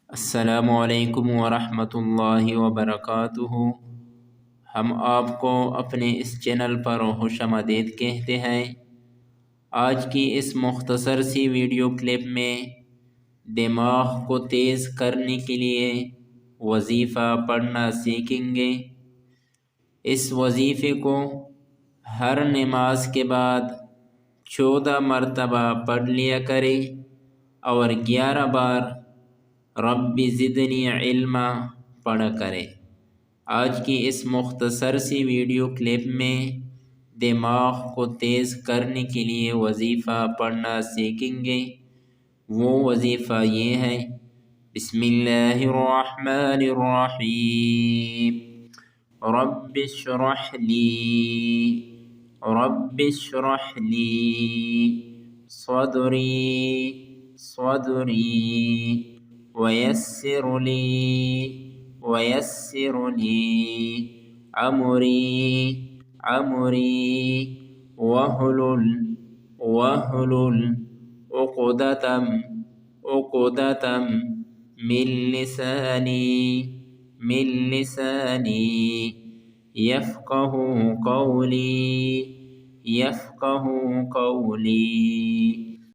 السلام علیکم ورحمۃ اللہ وبرکاتہ۔ ہم آپ کو اپنے اس چینل پر خوش آمدید کہتے ہیں۔ آج کی اس مختصر سی ویڈیو کلپ میں دماغ کو تیز کرنے کے لیے وظیفہ پڑھنا سیکھیں گے۔ اس وظیفے کو ہر نماز کے بعد 14 مرتبہ پڑھ لیا کریں اور 11 بار رب زدنی علما پڑھا کرے۔ آج کی اس مختصر سی ویڈیو کلپ میں دماغ کو تیز کرنے کے لیے وظیفہ پڑھنا سیکھیں گے۔ وہ وظیفہ یہ ہے: بسم اللہ الرحمن الرحیم، رب اشرح لی صدری ويسر لي أمري واحلل عقدة من لساني يفقه قولي۔